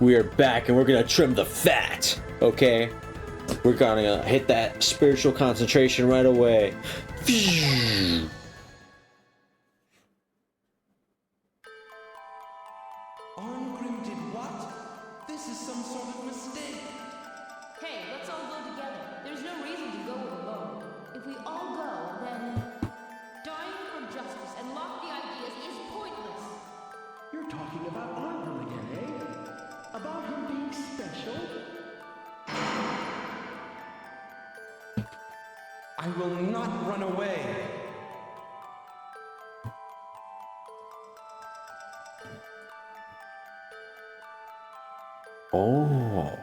We are back and we're gonna trim the fat, okay? We're gonna hit that spiritual concentration right away. Arngrim did what? This is some sort of mistake. Hey, let's all go together. There's no reason to go alone. If we all go, then dying for justice and lofty ideas is pointless. You're talking about Arngrim again, eh? About him being special? I will not run away. Oh.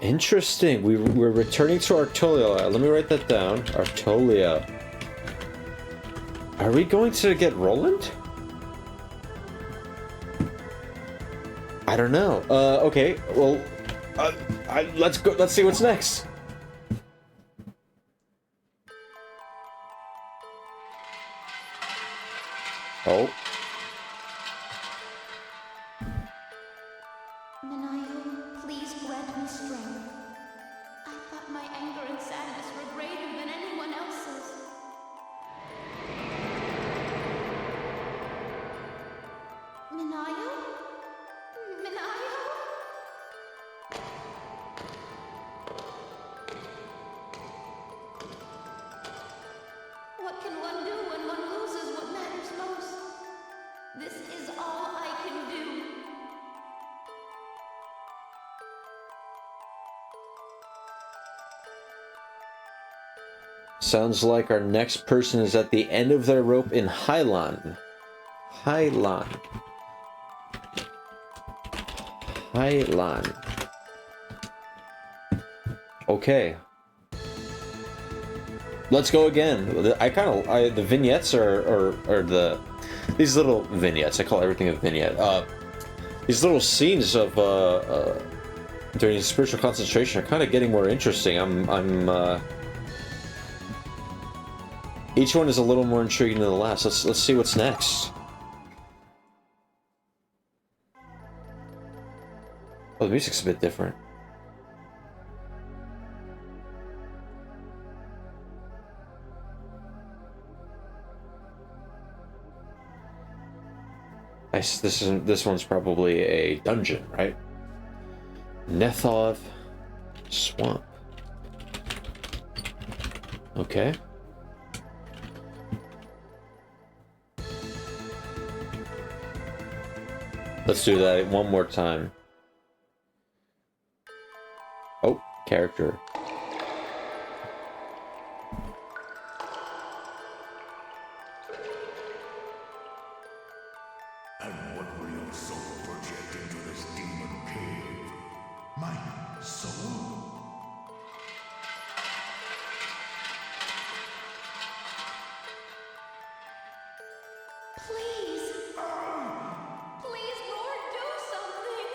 Interesting. We're returning to Artolia. Let me write that down. Artolia. Are we going to get Roland? I don't know. Okay. Well, let's go. Let's see what's next. Oh. Minayo, please grant me strength. I thought my anger and sadness were greater than anyone else's. Minayo? Minayo? What can one do when one loses what matters most? This is all I can do. Sounds like our next person is at the end of their rope in Hylon. Hylon. Hylon. Okay. Let's go again. The vignettes are these little vignettes. I call everything a vignette. These little scenes of during spiritual concentration are kind of getting more interesting. Each one is a little more intriguing than the last. Let's see what's next. Oh, the music's a bit different. This one's probably a dungeon, right? Nethov Swamp. Okay. Let's do that one more time. Oh, character. And what will your soul project into this demon cave? My soul? Please. Please, Lord, do something.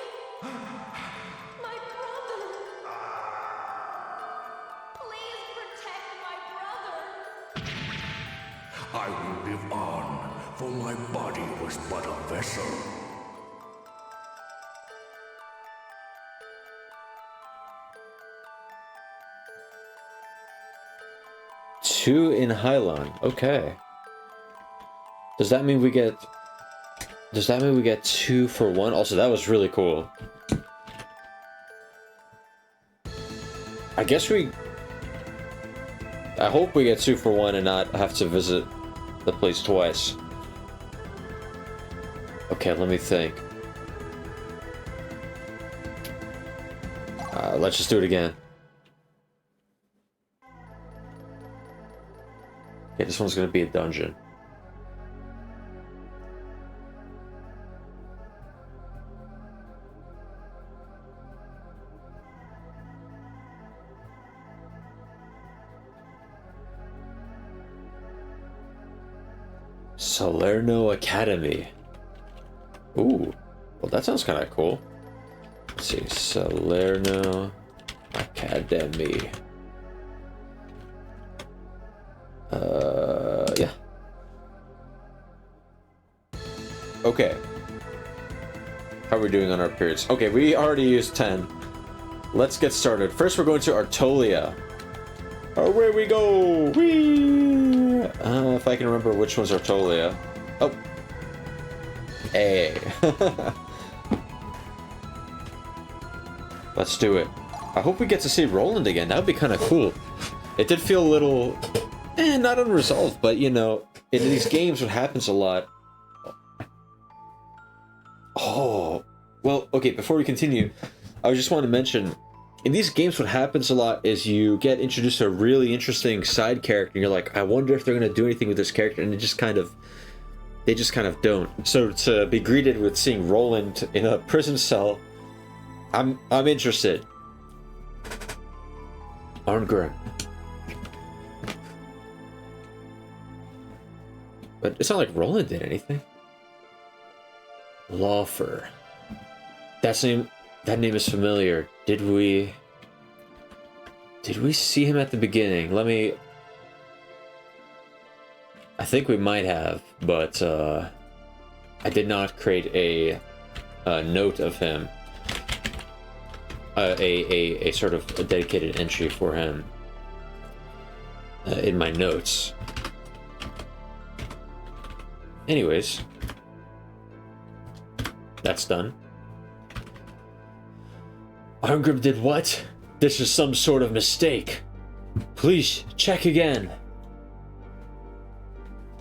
My brother. Please protect my brother. I will live on, for my body was but a vessel. Two in Hylon. Okay. Does that mean we get 2 for 1? Also, that was really cool. I hope we get 2 for 1 and not have to visit the place twice. Okay, let me think. Let's just do it again. Yeah, this one's gonna be a dungeon. Salerno Academy. Ooh, well that sounds kind of cool. Let's see, Salerno Academy. Yeah. Okay. How are we doing on our periods? Okay, we already used 10. Let's get started. First, we're going to Artolia. Away we go! Whee! If I can remember which one's Artolia. Oh. Hey. Let's do it. I hope we get to see Roland again. That would be kind of cool. It did feel a little... not unresolved, but, you know, in these games, what happens a lot... Oh. Well, okay, before we continue, I just want to mention... In these games, what happens a lot is you get introduced to a really interesting side character, and you're like, I wonder if they're going to do anything with this character, and they just kind of don't. So to be greeted with seeing Roland in a prison cell, I'm interested. Arngrim. But it's not like Roland did anything. Lawfer. That name is familiar. Did we see him at the beginning? I think we might have, but I did not create a note of him. A sort of a dedicated entry for him in my notes. Anyways, that's done. Arngrim did what? This is some sort of mistake. Please, check again.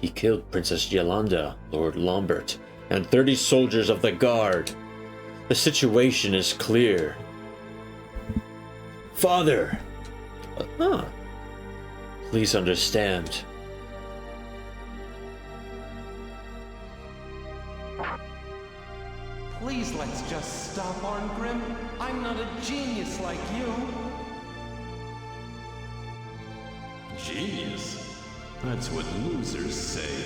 He killed Princess Yolanda, Lord Lambert, and 30 soldiers of the guard. The situation is clear. Father! Please understand. Please, let's just stop, Arngrim. I'm not a genius like you. Genius? That's what losers say.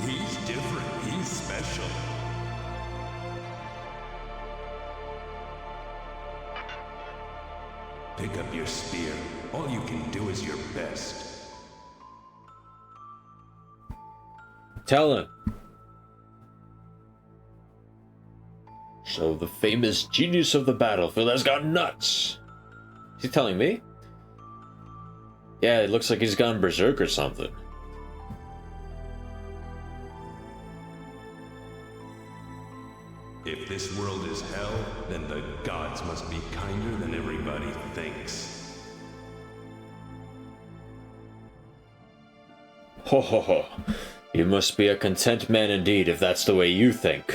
He's different. He's special. Pick up your spear. All you can do is your best. Tell him. So the famous genius of the battlefield has gone nuts. Is he telling me? Yeah, it looks like he's gone berserk or something. If this world is hell, then the gods must be kinder than everybody thinks. Ho ho ho. You must be a content man indeed if that's the way you think.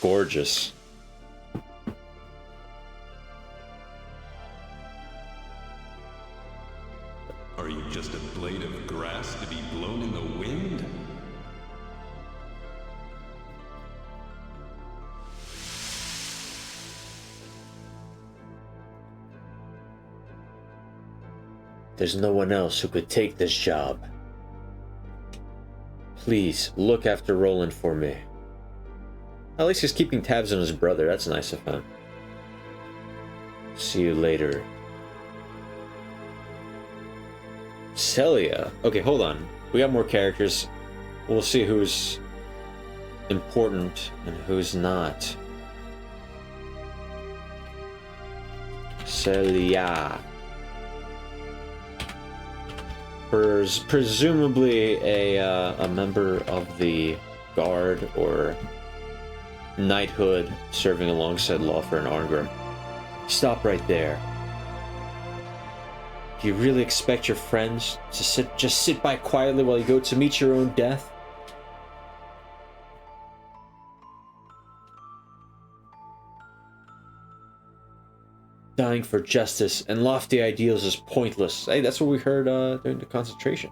Gorgeous. Are you just a blade of grass to be blown in the wind? There's no one else who could take this job. Please, look after Roland for me. At least he's keeping tabs on his brother. That's nice of him. See you later. Celia. Okay, hold on. We got more characters. We'll see who's important and who's not. Celia. Presumably a member of the guard or knighthood serving alongside Lawfer and Arngrim. Stop right there. Do you really expect your friends to just sit by quietly while you go to meet your own death? Dying for justice and lofty ideals is pointless. Hey, that's what we heard during the concentration.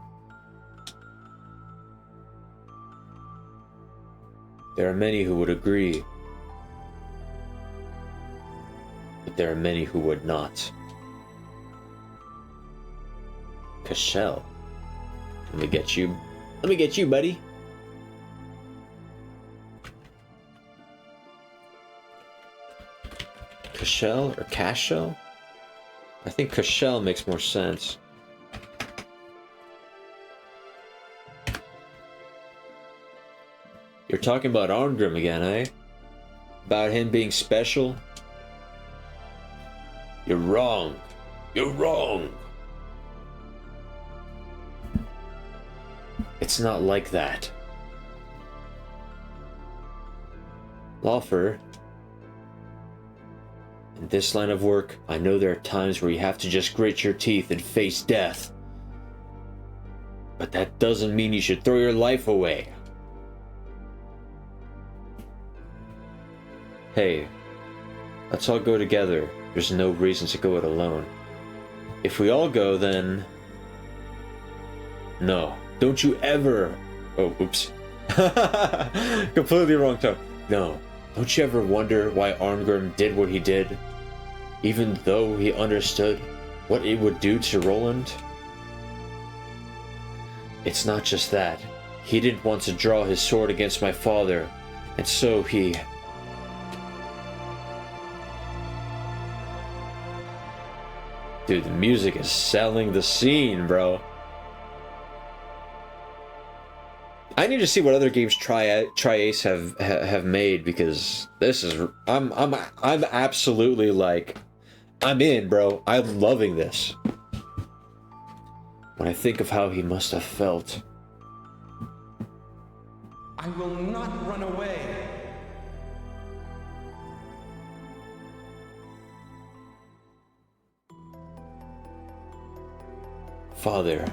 There are many who would agree, but there are many who would not. Cashel. Let me get you, buddy. Cashel or Cashel? I think Cashel makes more sense. You're talking about Arngrim again, eh? About him being special? You're wrong. You're wrong. It's not like that. Lawfer, in this line of work, I know there are times where you have to just grit your teeth and face death. But that doesn't mean you should throw your life away. Hey, let's all go together. There's no reason to go it alone. If we all go, then... No, don't you ever... Oh, oops. Completely wrong tone. No, don't you ever wonder why Arngrim did what he did? Even though he understood what it would do to Roland? It's not just that. He didn't want to draw his sword against my father, and so he... Dude, the music is selling the scene, bro. I need to see what other games Tri-Ace have made, because this is I'm absolutely like I'm in, bro. I'm loving this. When I think of how he must have felt. I will not run away. Father.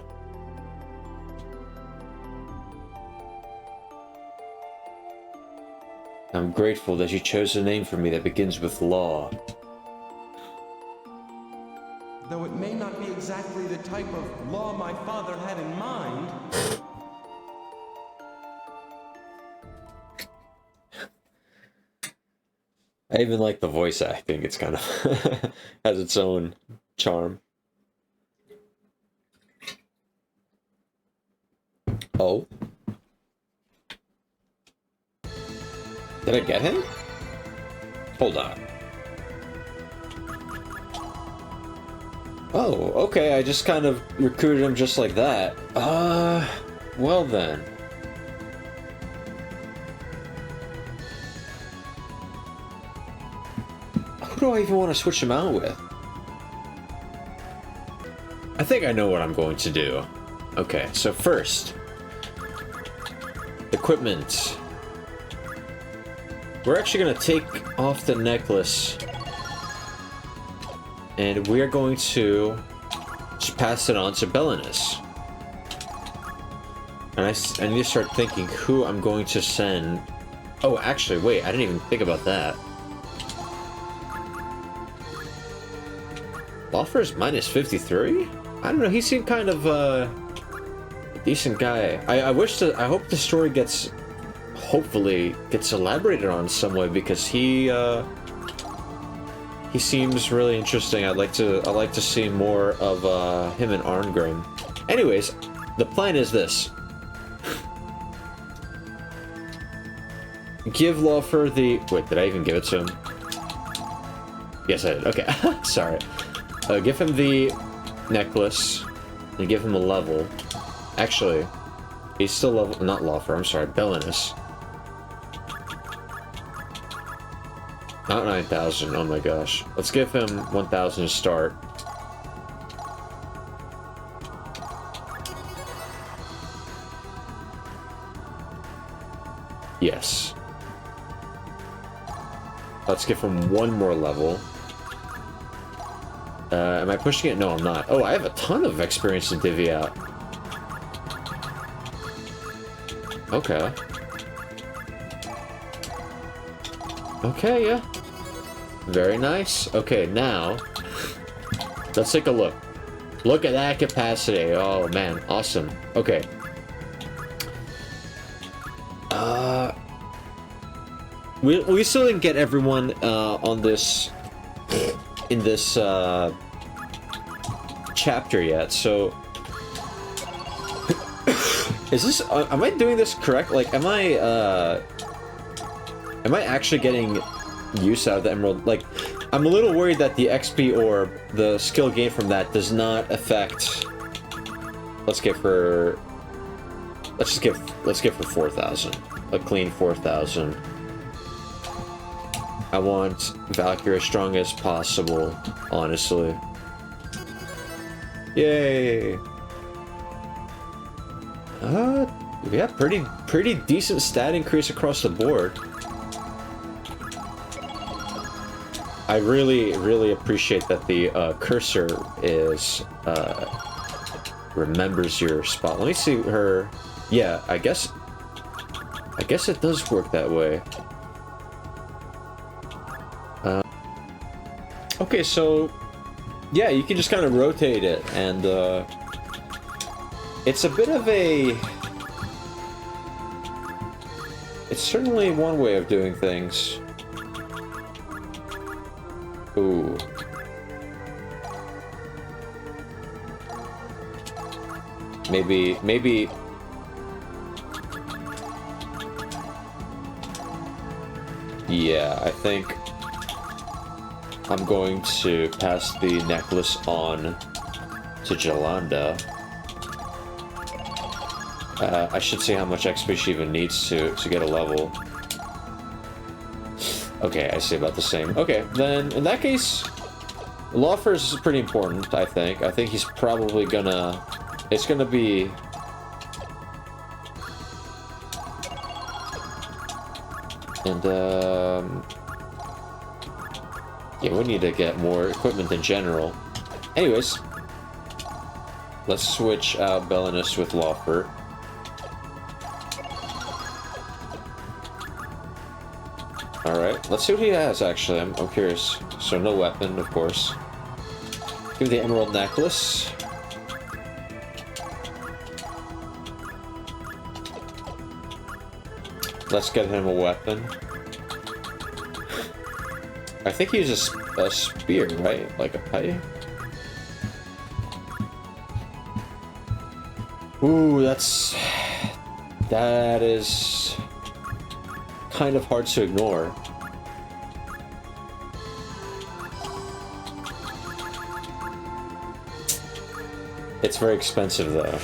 I'm grateful that you chose a name for me that begins with law. Though it may not be exactly the type of law my father had in mind. I even like the voice acting. It's kind of has its own charm. Oh. Did I get him? Hold on. Oh, okay, I just kind of recruited him just like that. Well then. Who do I even want to switch him out with? I think I know what I'm going to do. Okay, so first... Equipment. We're actually going to take off the necklace. And we're going to just pass it on to Belinus. And I need to start thinking who I'm going to send. Oh, actually, wait, I didn't even think about that. Lawfer's minus 53? I don't know, he seemed kind of a decent guy. I hope the story hopefully gets elaborated on some way, because he seems really interesting. I'd like to see more of him and Arngrim. Anyways, the plan is this. Give Lawfer the... Wait, did I even give it to him? Yes, I did. Okay. Sorry. Give him the necklace and give him a level. Actually, he's still level... Not Lawfer, I'm sorry. Belinus. Not 9,000, oh my gosh. Let's give him 1,000 to start. Yes. Let's give him one more level. Am I pushing it? No, I'm not. Oh, I have a ton of experience to divvy out. Okay. Okay, yeah. Very nice. Okay, now let's take a look. Look at that capacity. Oh man, awesome. Okay. We still didn't get everyone on this in this chapter yet. So is this? Am I doing this correct? Like, am I actually getting use out of the emerald? Like, I'm a little worried that the XP orb, the skill gain from that, does not affect. Let's get for 4,000, a clean 4,000. I want Valkyrie as strong as possible, honestly. Yay! Yeah, pretty decent stat increase across the board. I really appreciate that the cursor is remembers your spot. Let me see her. Yeah, I guess it does work that way. Okay, so yeah, you can just kind of rotate it, and it's a bit of a. It's certainly one way of doing things. Ooh. Maybe. Yeah, I think I'm going to pass the necklace on to Jolanda. I should see how much XP she even needs to get a level. Okay, I see about the same. Okay, then in that case, Lawfer is pretty important, I think. I think he's probably gonna... It's gonna be... And, yeah, we need to get more equipment in general. Anyways, let's switch out Belinus with Lawfer. Alright, let's see what he has, actually. I'm curious. So, no weapon, of course. Give me the emerald necklace. Let's get him a weapon. I think he uses a spear, right? Like a pike? Ooh, that is kind of hard to ignore. It's very expensive, though.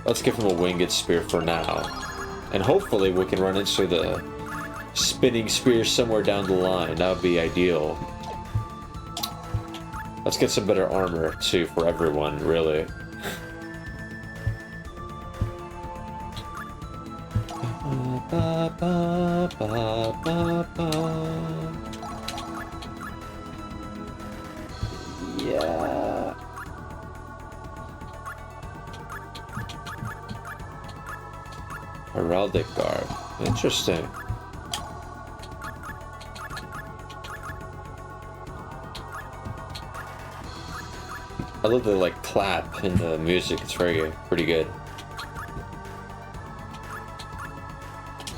Let's give him a winged spear for now. And hopefully we can run into the spinning spear somewhere down the line. That would be ideal. Let's get some better armor, too, for everyone, really. Yeah. Heraldic garb. Interesting. I love the like clap in the music. It's pretty good.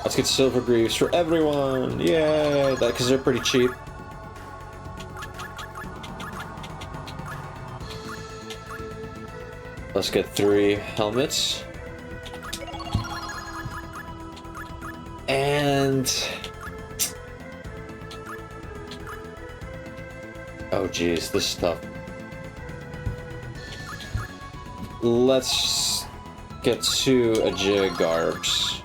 Let's get silver greaves for everyone. Yay! That because they're pretty cheap. Let's get 3 helmets. And... oh geez, this stuff. Let's get 2 Ajay garbs.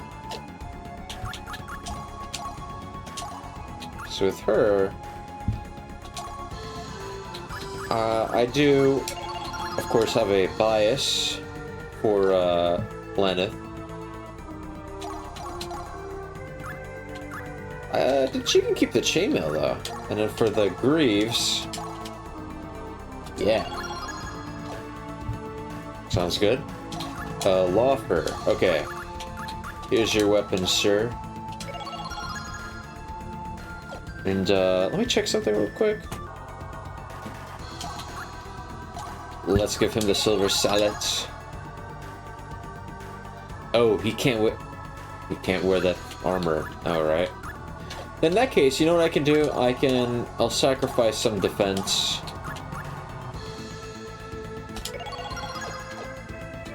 So with her... I do, of course, have a bias for Lenneth. She can keep the chainmail though. And then for the greaves, yeah, sounds good. Lawfer, okay. Here's your weapon, sir. And let me check something real quick. Let's give him the silver sallet. Oh, he can't wear that armor. All right. In that case, you know what I can do? I'll sacrifice some defense.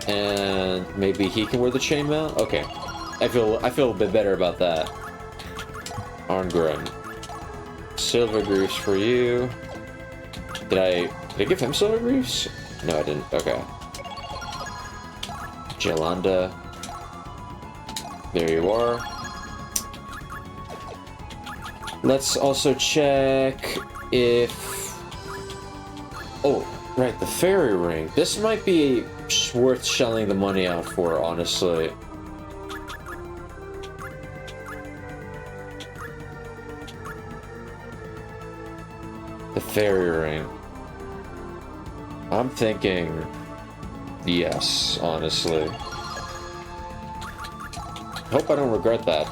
And maybe he can wear the chainmail? Okay. I feel a bit better about that. Arngrim. Silver Greaves for you. Did I give him Silver Greaves? No, I didn't. Okay. Jolanda. There you are. Let's also check if... Oh, right, the fairy ring. This might be worth shelling the money out for, honestly. The fairy ring. I'm thinking yes, honestly. Hope I don't regret that.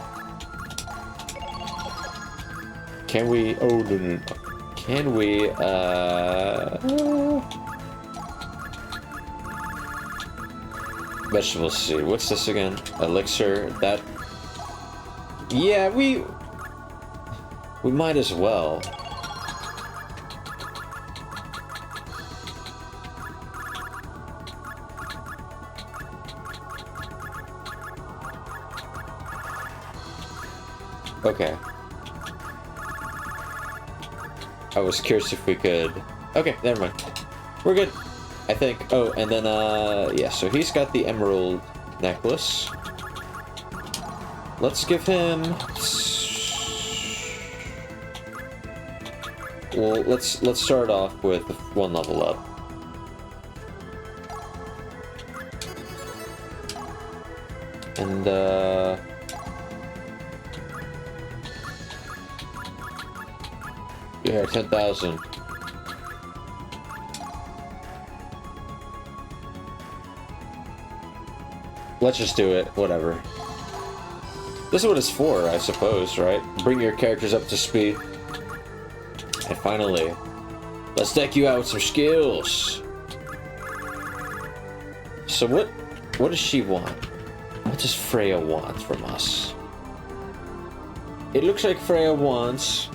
Can we... Oh, no, no, no. Can we, Vegetable seed. What's this again? Elixir. That... Yeah, we might as well. Okay. I was curious if we could... Okay, never mind. We're good, I think. Oh, and then, yeah, so he's got the emerald necklace. Let's give him... Well, let's start off with one level up. And, yeah, 10,000. Let's just do it, whatever. This is what it's for, I suppose, right? Bring your characters up to speed. And finally, let's deck you out with some skills. So what does she want? What does Freya want from us? It looks like Freya wants...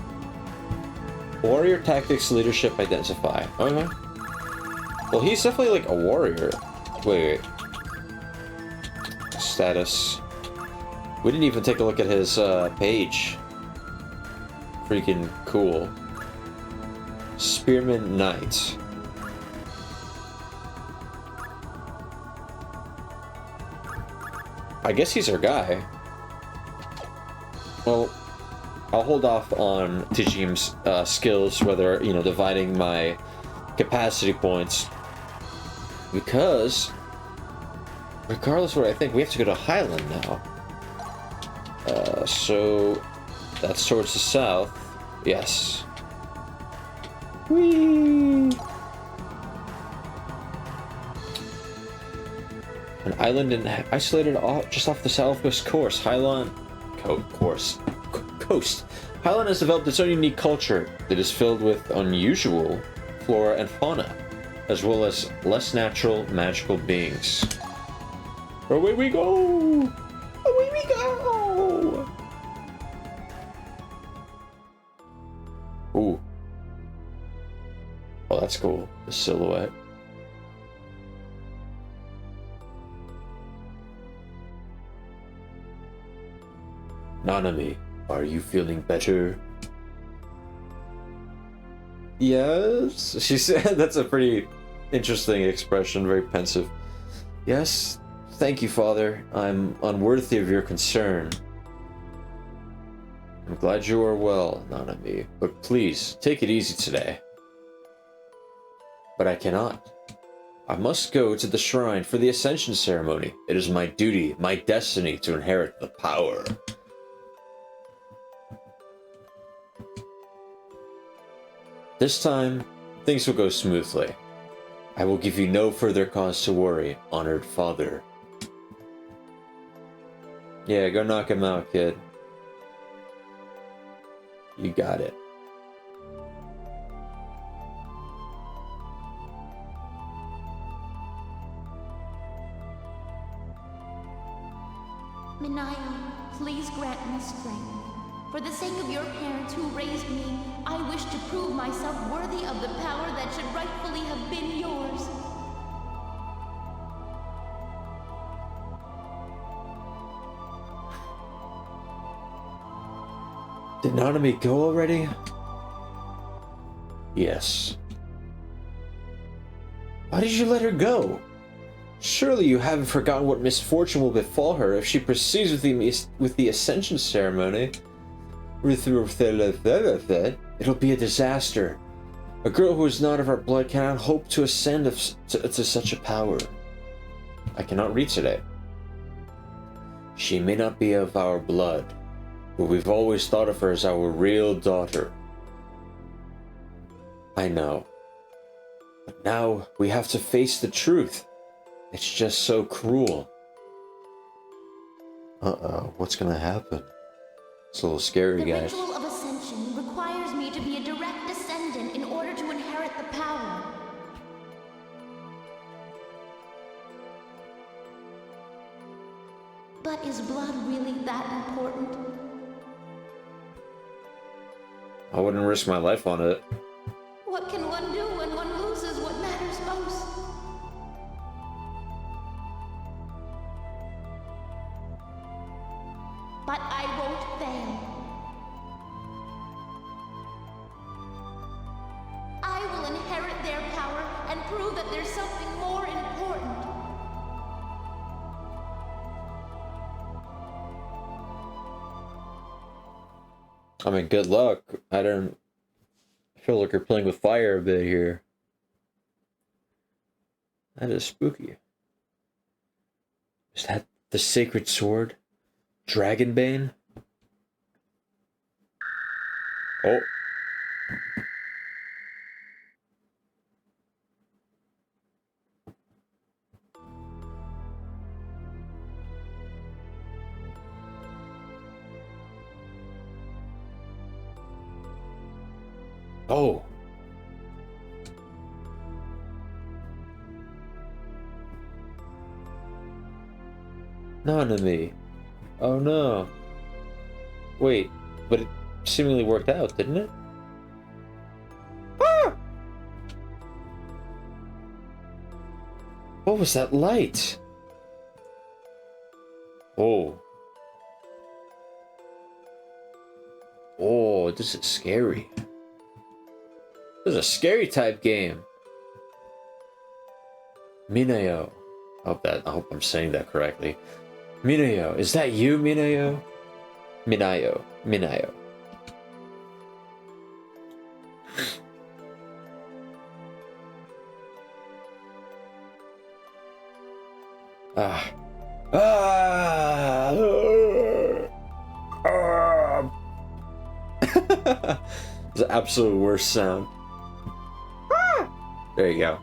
Warrior Tactics Leadership Identify. Okay. Well, he's definitely like a warrior. Wait. Status. We didn't even take a look at his page. Freaking cool. Spearman Knight. I guess he's our guy. Well, I'll hold off on teaching him skills, whether, you know, dividing my capacity points. Because, regardless of what I think, we have to go to Highland now. So, that's towards the south. Yes. Whee! An island isolated just off the southwest coast. Highland... Coast. Highland has developed its own unique culture that is filled with unusual flora and fauna, as well as less natural magical beings. Away we go! Away we go! Ooh. Oh, that's cool. The silhouette. Nanami, are you feeling better? Yes. She said that's a pretty interesting expression, very pensive. Yes. Thank you, Father. I'm unworthy of your concern. I'm glad you are well, Nanami, but please, take it easy today. But I cannot. I must go to the shrine for the Ascension ceremony. It is my duty, my destiny to inherit the power. This time, things will go smoothly. I will give you no further cause to worry, honored father. Yeah, go knock him out, kid. You got it. Minaya, please grant me strength. For the sake of your parents who raised me, I wish to prove myself worthy of the power that should rightfully have been yours. Did Nanami go already? Yes. Why did you let her go? Surely you haven't forgotten what misfortune will befall her if she proceeds with the ascension ceremony. It'll be a disaster. A girl who is not of our blood cannot hope to ascend to such a power. I cannot read today. She may not be of our blood, but we've always thought of her as our real daughter. I know. But now we have to face the truth. It's just so cruel. Uh-oh, what's gonna happen? It's a little scary, guys. The ritual of ascension requires me to be a direct descendant in order to inherit the power. But is blood really that important? I wouldn't risk my life on it. What can one do when one loses what matters most? But I won't fail. I will inherit their power and prove that there's something more important. I mean, good luck. I feel like you're playing with fire a bit here. That is spooky. Is that the sacred sword? Dragonbane? Oh. Oh. Nanami. Oh no. Wait, but it seemingly worked out, didn't it? Ah! What was that light? Oh. Oh, this is scary. This is a scary type game. Minayo. I hope I'm saying that correctly. Minayo. Is that you, Minayo? Minayo. Ah. Ah. It's the absolute worst sound. There you go.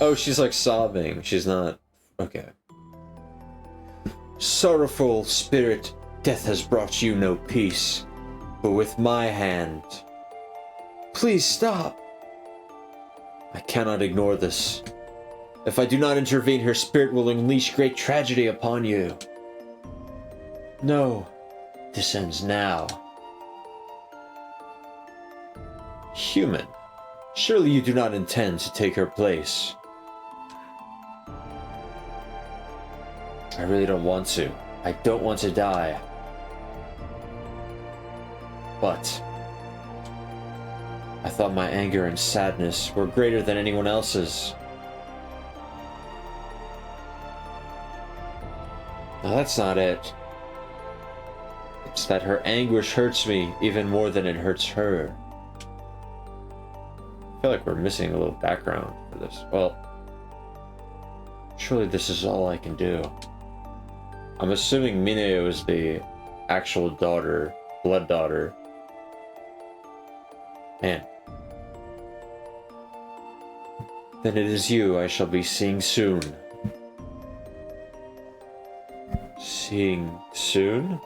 Oh, she's like sobbing. She's not. Okay. Sorrowful spirit, death has brought you no peace, but with my hand. Please stop. I cannot ignore this. If I do not intervene, her spirit will unleash great tragedy upon you. No, this ends now. Human, surely you do not intend to take her place. I really don't want to. I don't want to die. But I thought my anger and sadness were greater than anyone else's. No, that's not it. It's that her anguish hurts me even more than it hurts her. I feel like we're missing a little background for this. Well, surely this is all I can do. I'm assuming Minayo is the actual daughter, blood daughter. Man. Then it is you I shall be seeing soon. Seeing soon?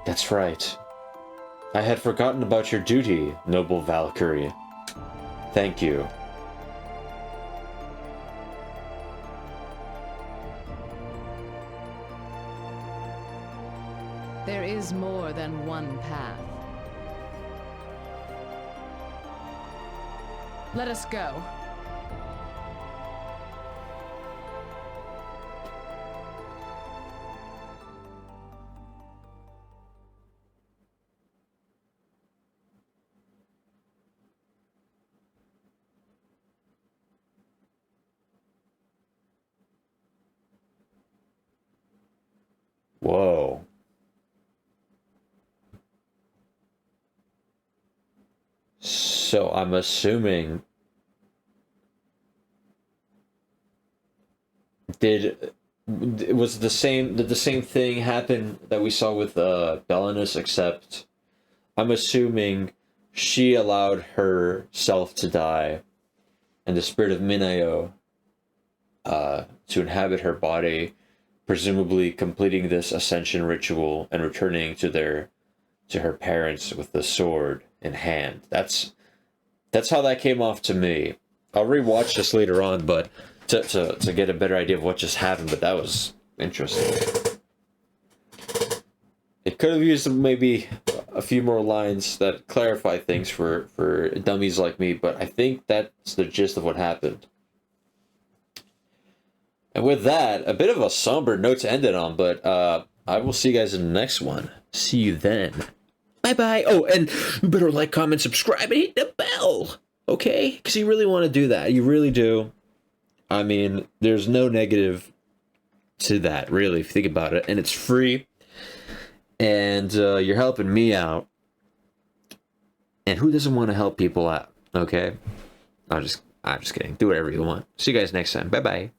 That's right. I had forgotten about your duty, noble Valkyrie. Thank you. There is more than one path. Let us go. Whoa. So I'm assuming did the same thing happen that we saw with Belinus, except I'm assuming she allowed herself to die and the spirit of Minayo to inhabit her body, presumably completing this ascension ritual and returning to her parents with the sword in hand. That's how that came off to me. I'll rewatch this later on, but to get a better idea of what just happened, but that was interesting. It could have used maybe a few more lines that clarify things for dummies like me, but I think that's the gist of what happened. And with that, a bit of a somber note to end it on, but I will see you guys in the next one. See you then. Bye-bye. Oh, and you better like, comment, subscribe, and hit the bell. Okay? Because you really want to do that. You really do. I mean, there's no negative to that, really, if you think about it. And it's free. And you're helping me out. And who doesn't want to help people out? Okay? I'm just kidding. Do whatever you want. See you guys next time. Bye-bye.